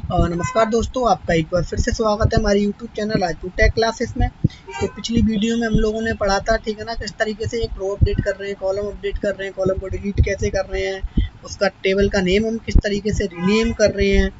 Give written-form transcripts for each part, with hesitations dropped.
नमस्कार दोस्तों, आपका एक बार फिर से स्वागत है हमारे YouTube channel Rajput tech classes में। तो पिछली वीडियो में हम लोगों ने पढ़ा था, ठीक है ना, किस तरीके से एक रो अपडेट कर रहे हैं, कॉलम अपडेट कर रहे हैं, कॉलम को डिलीट कैसे कर रहे हैं, उसका टेबल का नेम हम किस तरीके से रीनेम कर रहे हैं,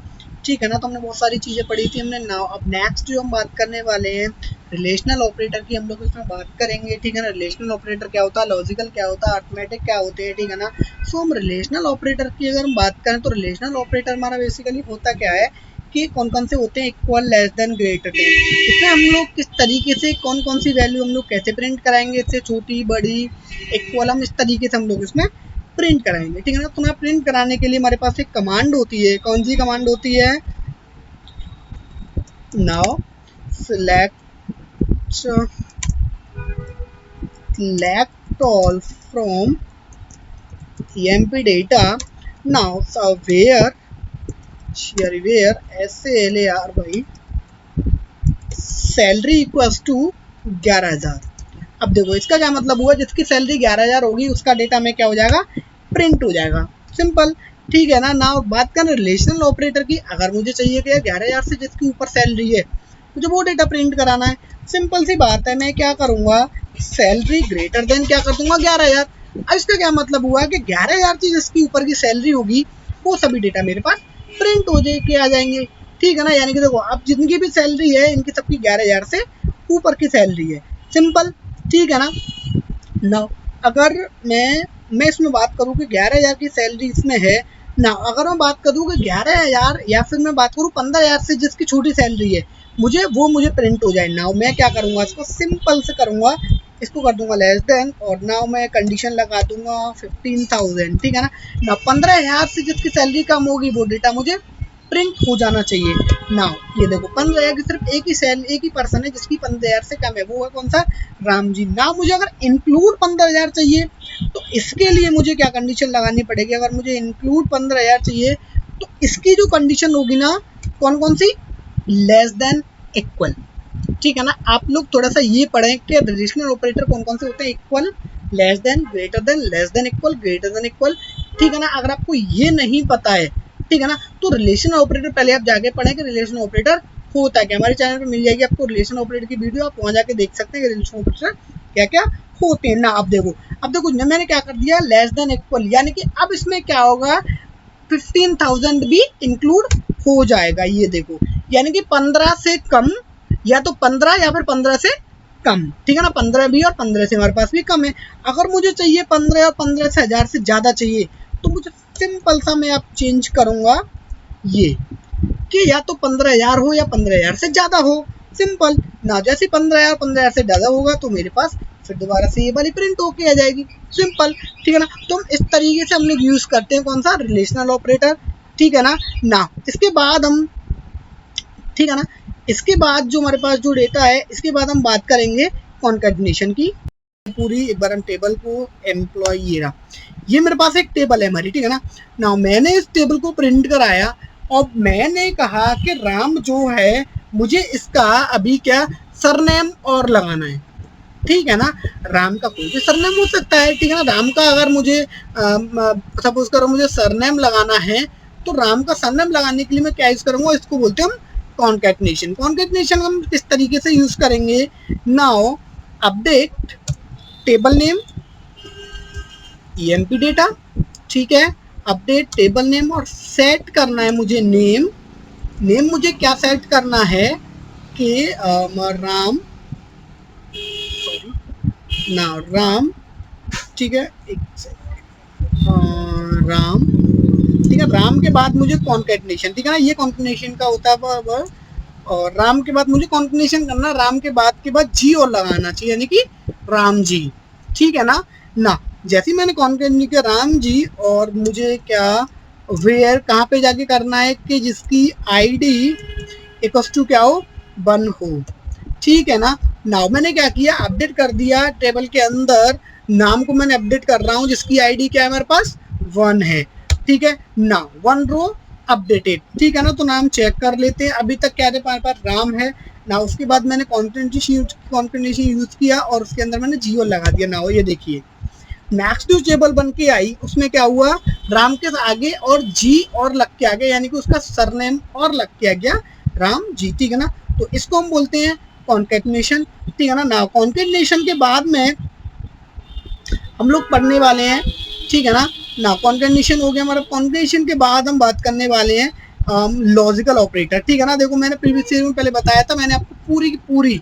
ठीक है ना। तो हमने बहुत सारी चीज़ें पढ़ी थी हमने। नाउ अब नेक्स्ट जो हम बात करने वाले हैं, रिलेशनल ऑपरेटर की हम लोग इसमें बात करेंगे, ठीक है ना। रिलेशनल ऑपरेटर क्या होता है, लॉजिकल क्या होता है, अर्थमेटिक क्या होते हैं, ठीक है ना। सो हम रिलेशनल ऑपरेटर की अगर हम बात करें तो रिलेशनल ऑपरेटर हमारा बेसिकली होता क्या है कि कौन कौन से होते हैं, equal, less than, greater than. इसमें हम लोग किस तरीके से कौन कौन सी वैल्यू हम लोग कैसे प्रिंट कराएंगे, इससे छोटी बड़ी इक्वल, हम इस तरीके से हम लोग इसमें प्रिंट कराएंगे, ठीक है ना। तो ना प्रिंट कराने के लिए हमारे पास एक कमांड होती है। कौन सी कमांड होती है? Now select all from emp data. Now so where SALARY salary equals to 11,000। अब देखो इसका क्या मतलब हुआ, जिसकी सैलरी 11,000 होगी उसका डेटा में क्या हो जाएगा, प्रिंट हो जाएगा। सिंपल, ठीक है ना। ना बात करें रिलेशनल ऑपरेटर की, अगर मुझे चाहिए कि 11,000 से जिसके ऊपर सैलरी है मुझे वो डेटा प्रिंट कराना है, सिंपल सी बात है, मैं क्या करूंगा, सैलरी ग्रेटर देन क्या कर दूंगा, 11,000। अब इसका क्या मतलब हुआ कि 11,000 से जिसकी ऊपर की सैलरी होगी वो सभी डेटा मेरे पास प्रिंट हो के आ जाएंगे, ठीक है ना। यानी कि देखो अब जिनकी भी सैलरी है इनकी सबकी 11,000 से ऊपर की सैलरी है। सिंपल, ठीक है ना। ना अगर मैं इसमें बात करूँ कि 11,000 की सैलरी इसमें है ना, अगर मैं बात करूँ कि 11,000 या फिर मैं बात करूँ 15,000 से जिसकी छोटी सैलरी है मुझे प्रिंट हो जाए ना, मैं क्या करूँगा, इसको सिंपल से करूँगा, इसको कर दूंगा लेस देन, और नाउ मैं कंडीशन लगा दूंगा 15,000, ठीक है ना। 15,000 से जिसकी सैलरी कम होगी वो डेटा मुझे प्रिंट हो जाना चाहिए। नाउ ये देखो 15,000 की सिर्फ एक ही पर्सन है जिसकी 15,000 से कम है, वो है कौन सा, राम जी। ना मुझे अगर इंक्लूड 15,000 चाहिए तो इसके लिए मुझे क्या कंडीशन लगानी पड़ेगी, अगर मुझे इंक्लूड 15,000 चाहिए तो इसकी जो कंडीशन होगी ना, कौन कौन सी, लेस देन इक्वल, ठीक है ना। आप लोग थोड़ा सा ये पढ़ें कि रिलेशनल ऑपरेटर कौन कौन से होते हैं, equal, less than, greater than, less than equal, greater than equal, ठीक है ना। अगर आपको ये नहीं पता है, ठीक है ना, तो रिलेशन ऑपरेटर पहले आप जाके पढ़ें कि रिलेशन ऑपरेटर होता है क्या। हमारे चैनल पर मिल जाएगी आपको रिलेशन ऑपरेटर की वीडियो, आप वहां जाके देख सकते हैं कि रिलेशन ऑपरेटर क्या क्या होते हैं ना। अब देखो मैंने क्या कर दिया, लेस देन इक्वल, यानी कि अब इसमें क्या होगा, 15,000 भी इंक्लूड हो जाएगा। ये देखो, यानी कि 15 से कम, या तो 15 या फिर 15 से कम, ठीक है ना। 15 भी और 15 से हमारे पास भी कम है। अगर मुझे चाहिए 15 और 15 से 1,000 से ज़्यादा चाहिए तो मुझे सिंपल सा मैं अब चेंज करूंगा ये, कि या तो 15,000 हो या 15,000 से ज़्यादा हो। सिंपल ना, जैसे 15,000 से ज़्यादा होगा तो मेरे पास फिर दोबारा से ये वाली प्रिंट होके आ जाएगी। सिंपल, ठीक है ना। तो हम इस तरीके से हम लोग यूज़ करते हैं कौन सा, रिलेशनल ऑपरेटर, ठीक है ना। ना इसके बाद हम, ठीक है ना, इसके बाद जो हमारे पास जो डेटा है, इसके बाद हम बात करेंगे कॉन्कैटिनेशन की। पूरी एक बार हम टेबल को, एम्प्लॉय ये मेरे पास एक टेबल है हमारी, ठीक है ना। ना मैंने इस टेबल को प्रिंट कराया और मैंने कहा कि राम जो है मुझे इसका अभी क्या सरनेम और लगाना है, ठीक है ना। राम का कोई भी सरनेम हो सकता है, ठीक है ना। राम का अगर मुझे सपोज करो मुझे सरनेम लगाना है तो राम का सरनेम लगाने के लिए मैं क्या यूज करूंगा, इसको बोलते हैं हम कॉन्कैटिनेशन। कॉन्कैटिनेशन हम किस तरीके से यूज करेंगे, now update table name emp data, ठीक है, अपडेट टेबल नेम, और सेट करना है मुझे नेम मुझे क्या सेट करना है कि राम, ना राम, ठीक है, एक राम, ठीक है। राम के बाद मुझे कॉन्कैटिनेशन, ठीक है ना, ये कॉन्कैटिनेशन का होता है। और राम के बाद मुझे कॉन्कैटिनेशन करना, राम के बाद जी और लगाना चाहिए, यानी कि राम जी, ठीक है ना। ना जैसे ही मैंने कॉन्कैटिनेट किया राम जी, और मुझे क्या, वेयर कहाँ पे जाके करना है कि जिसकी आईडी इक्वल्स टू क्या हो, 1 हो, ठीक है ना। नाउ मैंने क्या किया, अपडेट कर दिया टेबल के अंदर, नाम को मैंने अपडेट कर रहा हूँ जिसकी आईडी क्या है मेरे पास 1 है, ठीक है ना। 1 रो अपडेटेड, ठीक है ना। तो नाम चेक कर लेते हैं, अभी तक क्या है हमारे पास राम है ना। उसके बाद मैंने कॉन्कैटिनेशन यूज किया और उसके अंदर मैंने जीओ लगा दिया ना। ये देखिए मैक्स ड्यू टेबल बन के आई, उसमें क्या हुआ, राम के आगे और जी और लग के आ गया, यानी कि उसका सरनेम और लग के आ गया राम जी, ठीक है ना। तो इसको हम बोलते हैं कॉन्केटनेशन, ठीक है ना। नाउ कॉन्केटनेशन के बाद में हम लोग पढ़ने वाले हैं, ठीक है ना। नाउ कॉन्केटनेशन हो गया हमारा, कॉन्केटनेशन के बाद हम बात करने वाले हैं लॉजिकल ऑपरेटर, ठीक है ना। देखो मैंने प्रीवियस सीरीज में पहले बताया था, मैंने आपको पूरी की पूरी,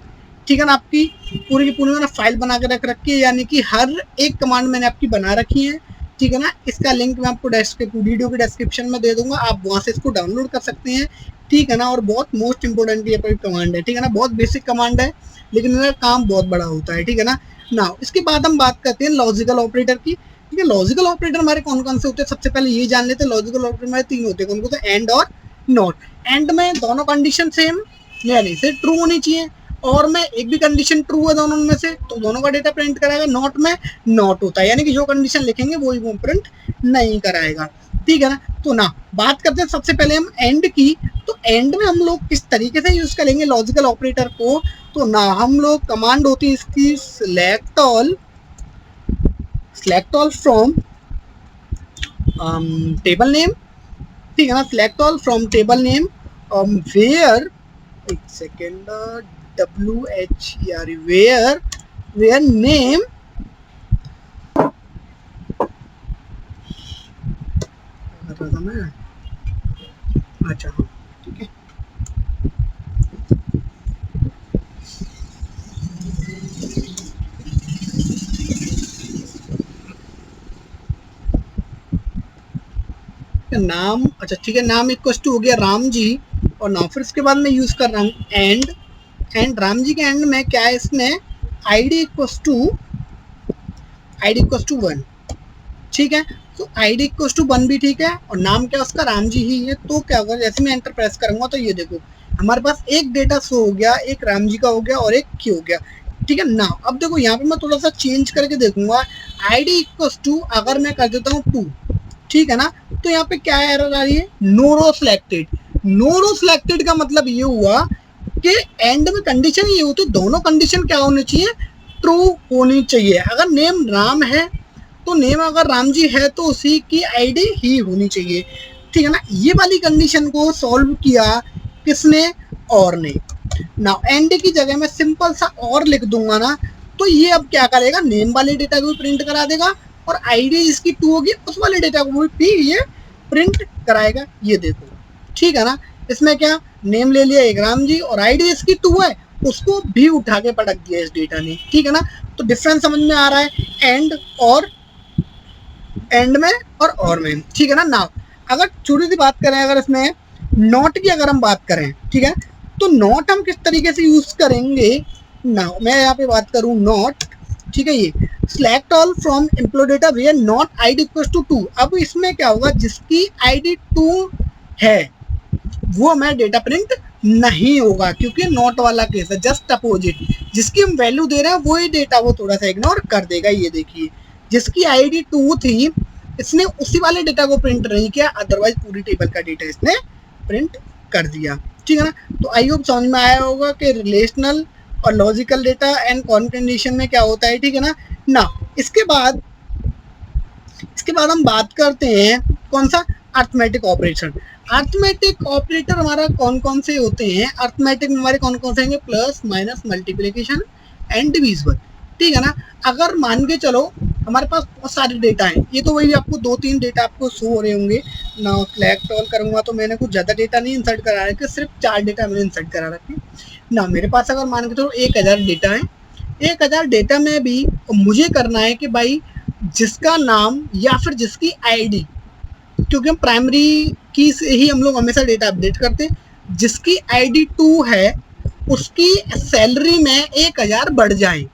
ठीक है ना, आपकी पूरी की पूरी मैंने फाइल बना के रख रखी है, यानी कि हर एक कमांड मैंने आपकी बना रखी है, ठीक है ना। इसका लिंक मैं आपको वीडियो के डिस्क्रिप्शन में दे दूंगा, आप वहाँ से इसको डाउनलोड कर सकते हैं, ठीक है ना। और बहुत मोस्ट इंपोर्टेंट ये कमांड है, ठीक है ना, बहुत बेसिक कमांड है, लेकिन इनका काम बहुत बड़ा होता है, ठीक है ना। नाउ इसके बाद हम बात करते हैं लॉजिकल ऑपरेटर की, ठीक है। लॉजिकल ऑपरेटर हमारे कौन कौन से होते हैं, सबसे पहले ये जान लेते हैं। लॉजिकल ऑपरेटर हमारे तीन होते हैं, कौन कौन से, एंड और नॉट। एंड में दोनों कंडीशन सेम यानी से ट्रू होनी चाहिए, और में एक भी कंडीशन ट्रू है दोनों में से तो दोनों का डेटा प्रिंट कराएगा। नॉट में नॉट होता है, यानी कि जो कंडीशन लिखेंगे वही वो प्रिंट नहीं कराएगा, ठीक है ना। तो ना बात करते हैं सबसे पहले हम एंड की। तो एंड में हम लोग किस तरीके से यूज करेंगे लॉजिकल ऑपरेटर को, तो ना हम लोग कमांड होती है इसकी select all from table name, ठीक है ना। Select all from table name where, एक सेकेंड, WHERE वेयर नेम, अच्छा ठीक है। नाम, अच्छा ठीक है, नाम इक्वल टू हो गया राम जी, और ना फिर इसके बाद मैं यूज कर रहा हूँ एंड राम जी के एंड में क्या है, इसमें ID इक्वल टू 1, ठीक है। तो ID इक्वल टू 1 भी ठीक है, और नाम क्या उसका राम जी ही है। तो क्या होगा, जैसे मैं एंटर प्रेस करूंगा तो ये देखो हमारे पास एक डेटा शो हो गया, एक राम जी का हो गया और एक क्यू हो गया, ठीक है ना। अब देखो यहाँ पे मैं थोड़ा सा चेंज करके देखूंगा, ID इक्वल टू अगर मैं कर देता हूँ 2, ठीक है ना, तो यहाँ पे क्या एरर आ रही है, नो रो सिलेक्टेड। नो रो सिलेक्टेड का मतलब ये हुआ कि एंड में कंडीशन ये होती है, दोनों कंडीशन क्या होनी चाहिए, ट्रू होनी चाहिए। अगर नेम राम है तो नेम अगर राम जी है तो उसी की ID ही होनी चाहिए, ठीक है ना। ये वाली कंडीशन को सॉल्व किया किसने, और ने। ना एंड की जगह में सिंपल सा और लिख दूंगा ना, तो ये अब क्या करेगा, नेम वाले डेटा को भी प्रिंट करा देगा, और ID जिसकी 2 होगी उस वाले डेटा को भी ये प्रिंट कराएगा, ये देखो, ठीक है ना। इसमें क्या, नेम ले लिया एक राम जी और ID इसकी 2 है, उसको भी उठा के पटक दिया इस डेटा ने, ठीक है ना। तो डिफरेंस समझ में आ रहा है एंड और एंड में और में, ठीक है ना। नाउ अगर छोटी सी बात करें, अगर इसमें नॉट की अगर हम बात करें, ठीक है, तो नॉट हम किस तरीके से यूज करेंगे। नाउ मैं यहाँ पे बात करूँ नॉट, ठीक है, ये select all from employ data where not ID equal to 2। अब इसमें क्या होगा, जिसकी ID 2 है वो मैं डेटा प्रिंट नहीं होगा, क्योंकि नॉट वाला केस है, जस्ट अपोजिट, जिसकी हम वैल्यू दे रहे हैं वही डेटा वो थोड़ा सा इग्नोर कर देगा। ये देखिए जिसकी ID 2 थी इसने उसी वाले डेटा को प्रिंट नहीं किया, अदरवाइज पूरी टेबल का डेटा इसने प्रिंट कर दिया, ठीक है ना। तो आई होप समझ में आया होगा कि रिलेशनल और लॉजिकल डेटा एंड कॉन्केटेनेशन में क्या होता है, ठीक है ना। ना इसके बाद हम बात करते हैं कौन सा, अर्थमेटिक ऑपरेशन। अर्थमेटिक ऑपरेटर हमारा कौन कौन से होते हैं, अर्थमेटिक में हमारे कौन कौन से होंगे, plus minus multiplication and divisible, ठीक है ना। अगर मान के चलो हमारे पास बहुत सारे डेटा हैं, ये तो वही आपको 2-3 डेटा आपको शो हो रहे होंगे ना। सिलेक्ट ऑल करूंगा तो मैंने कुछ ज़्यादा डेटा नहीं इंसर्ट करा रखे, सिर्फ 4 डेटा मैंने इंसर्ट करा रखे ना। मेरे पास अगर मान के चलो 1000 डेटा है, 1000 डेटा में भी मुझे करना है कि भाई जिसका नाम या फिर जिसकी ID, क्योंकि हम प्राइमरी की से ही हम लोग हमेशा डेटा अपडेट करते हैं, जिसकी ID 2 है उसकी सैलरी में 1000 बढ़ जाए,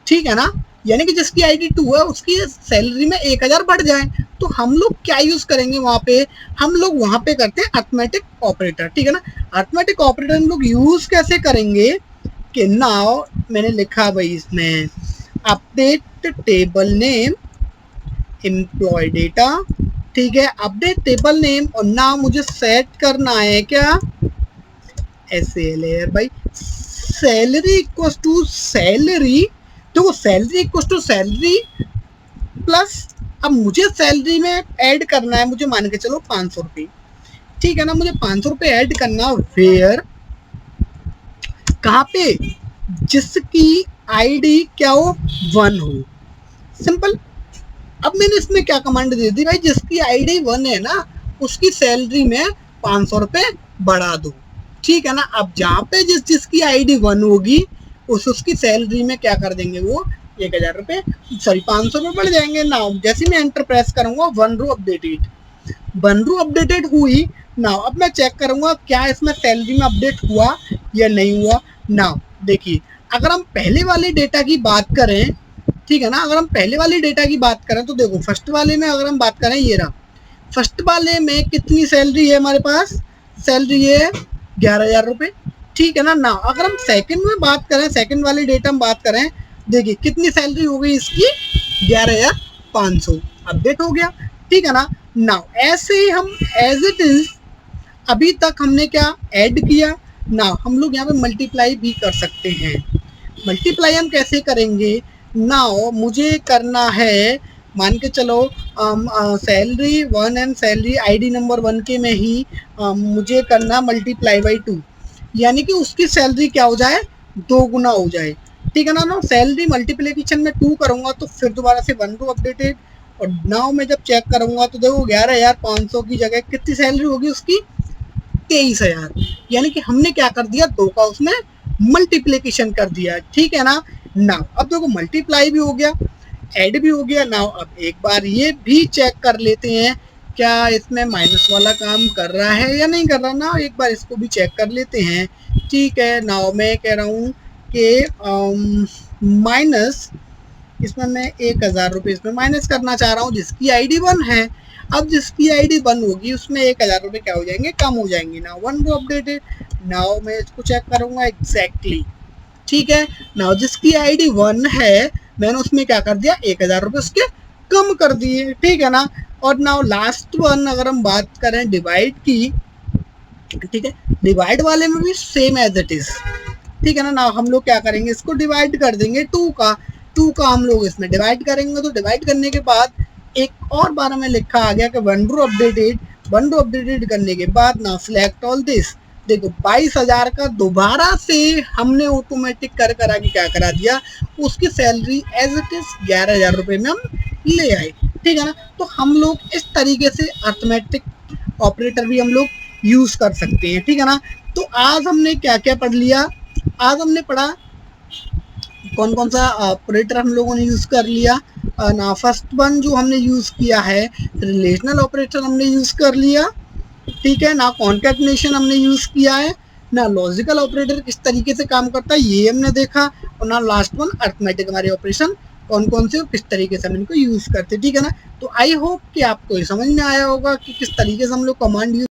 ठीक है ना। यानी कि जिसकी ID 2 है उसकी सैलरी में 1000 बढ़ जाए, तो हम लोग क्या यूज करेंगे वहां पे, हम लोग वहां पे करते हैं अर्थमेटिक ऑपरेटर, ठीक है ना। अर्थमेटिक ऑपरेटर हम लोग यूज कैसे करेंगे कि नाउ मैंने लिखा भाई इसमें update table name employ data, ठीक है, अपडेट टेबल नेम, और नाउ मुझे सेट करना है क्या, SALAR भाई, सैलरी इक्वल टू सैलरी। देखो salary equal to salary plus अब मुझे सैलरी में ऐड करना है, मुझे मान के चलो 500 रुपये, ठीक है ना, मुझे 500 रुपये ऐड करना, वेयर कहाँ पे, जिसकी आईडी क्या हो, 1 हो, सिंपल। अब मैंने इसमें क्या कमांड दे दी भाई, जिसकी आईडी 1 है ना उसकी सैलरी में 500 रुपये बढ़ा दो, ठीक है ना। अब जहाँ पे जिसकी आईडी 1 होगी उसकी सैलरी में क्या कर देंगे, वो 1000 रुपये, सॉरी 500 रुपये बढ़ जाएंगे ना। जैसे मैं एंटर प्रेस करूंगा 1 रो अपडेटेड, 1 रो अपडेटेड हुई ना। अब मैं चेक करूंगा क्या इसमें सैलरी में अपडेट हुआ या नहीं हुआ ना। देखिए अगर हम पहले वाले डेटा की बात करें, ठीक है ना, अगर हम पहले वाली डेटा की बात करें तो देखो फर्स्ट वाले में अगर हम बात करें, ये रहा फर्स्ट वाले में कितनी सैलरी है हमारे पास, सैलरी है 11,000 रुपये, ठीक है ना। ना अगर हम सेकंड में बात करें, सेकंड वाले डेटा में बात करें, देखिए कितनी सैलरी हो गई इसकी, 11,500 अपडेट हो गया, ठीक है ना। ना ऐसे ही हम एज इट इज अभी तक हमने क्या ऐड किया ना, हम लोग यहाँ पे मल्टीप्लाई भी कर सकते हैं। मल्टीप्लाई हम कैसे करेंगे, नाउ मुझे करना है, मान के चलो salary 1 and salary ID number 1 के में ही मुझे करना मल्टीप्लाई बाई 2, यानी कि उसकी सैलरी क्या हो जाए, 2 गुना हो जाए, ठीक है ना। ना सैलरी मल्टीप्लीकेशन में 2 करूँगा तो फिर दोबारा से 1 रो अपडेटेड, और नाउ मैं जब चेक करूँगा तो देखो 11,500 की जगह कितनी सैलरी होगी उसकी, 23,000, यानी कि हमने क्या कर दिया, 2 का उसमें मल्टीप्लीकेशन कर दिया, ठीक है ना। ना अब देखो मल्टीप्लाई भी हो गया, ऐड भी हो गया ना। अब एक बार ये भी चेक कर लेते हैं क्या इसमें माइनस वाला काम कर रहा है या नहीं कर रहा ना, एक बार इसको भी चेक कर लेते हैं, ठीक है। नाउ मैं कह रहा हूँ कि माइनस इसमें मैं 1,000 रुपये इसमें माइनस करना चाह रहा हूँ, जिसकी आईडी 1 है। अब जिसकी आईडी 1 होगी उसमें 1,000 रुपये क्या हो जाएंगे, कम हो जाएंगे ना। 1 रो अपडेटेड, नाउ मैं इसको चेक करूँगा एग्जैक्टली, ठीक है। नाउ जिसकी आईडी 1 है मैंने उसमें क्या कर दिया, 1,000 रुपये उसके कम कर दिए, ठीक है ना। और नाउ लास्ट वन अगर हम बात करें डिवाइड की, ठीक है, डिवाइड वाले में भी सेम एज इट इज, ठीक है ना। नाउ हम लोग क्या करेंगे, इसको डिवाइड कर देंगे 2 का हम लोग इसमें डिवाइड करेंगे, तो डिवाइड करने के बाद एक और बार में लिखा आ गया कि 1 रो अपडेटेड, 1 रो अपडेटेड करने के बाद ना सिलेक्ट ऑल दिस, देखो 22,000 का दोबारा से हमने ऑटोमेटिक कर करा के क्या करा दिया, उसकी सैलरी एज इट इज 11,000 रुपये में हम ले आए, ठीक है ना। तो हम लोग इस तरीके से अर्थमेटिक ऑपरेटर भी हम लोग यूज कर सकते हैं, ठीक है ना। तो आज हमने क्या क्या पढ़ लिया, आज हमने पढ़ा कौन कौन सा ऑपरेटर हम लोगों ने यूज़ कर लिया ना। फर्स्ट वन जो हमने यूज़ किया है रिलेशनल ऑपरेटर हमने यूज़ कर लिया, ठीक है ना। कॉन्कैटिनेशन हमने यूज़ किया है ना। लॉजिकल ऑपरेटर किस तरीके से काम करता है ये हमने देखा, और ना लास्ट वन अर्थमेटिक हमारे ऑपरेशन कौन कौन से किस तरीके से हम इनको यूज़ करते हैं, ठीक है ना। तो आई होप कि आपको ये समझ में आया होगा कि किस तरीके से हम लोग कमांड यूज